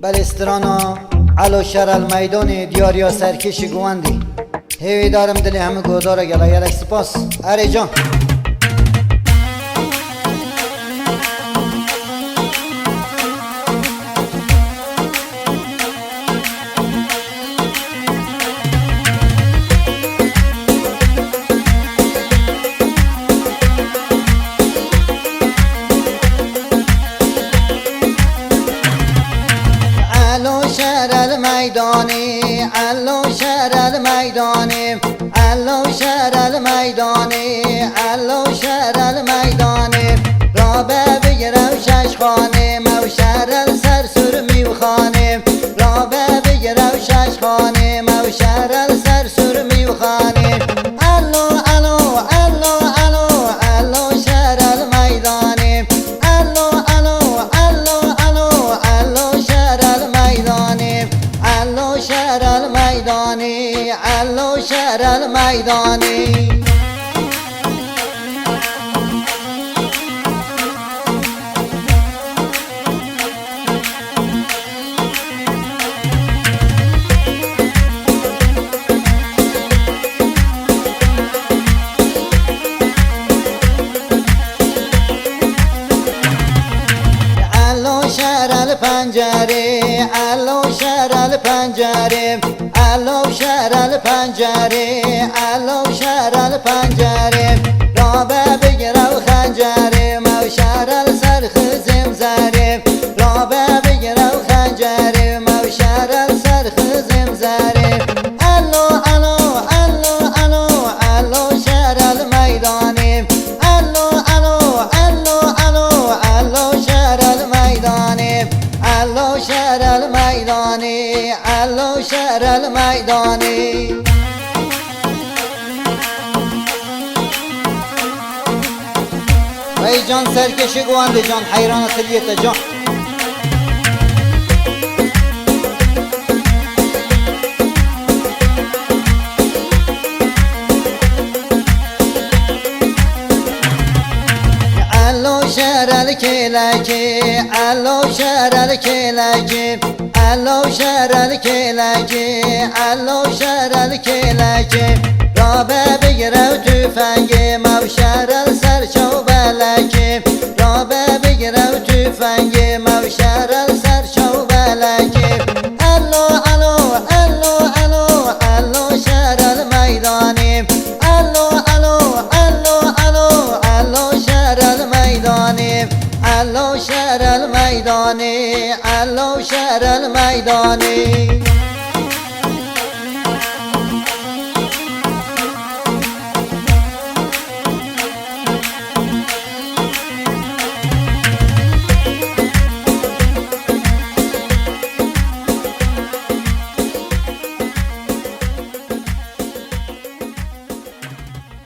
بلسترانا علو شر المیدان دیاریا سرکش گواندی هیوی دارم دلی همه گوداره گلا یلک سپاس اره جان الميداني علو شهر الميداني علو شهر الميداني علو شهر الميداني رابع بگیرم شش خانه مو شهر السر سرمی و خانه رابع بگیرم شش خانه مو شهر السر سرمی و خانه علو علو علو علو علو شهر الميداني علو علو علو علو علو شهر الميداني علو شهر الميداني علو شهر الميداني الپنجره علو شهر الپنجره علو شهر الپنجره علو شهر الپنجره رابع بگیرم خنجره مو شهر السر خزم زره رابع بگیرم خنجره مو شهر السر خزم زره علو علو علو علو علو شهر الميداني علو علو علو علو علو شهر الميداني علو شهر الميداني علو شهر الميداني وای جان سرکشی گوانده جان حیران خلیت جان علو شهر الکلکی علو شهر الکلکی علو شهر الکلکی علو شهر الکلکی رابع بگیرم تفنگ مو شهر السر چوبلکی رابع بگیرم تفنگ مو شهر السر چوبلکی علو علو علو علو علو شهر الميداني علو علو علو علو علو شهر الميداني علو شهر الميداني علو شهر الميداني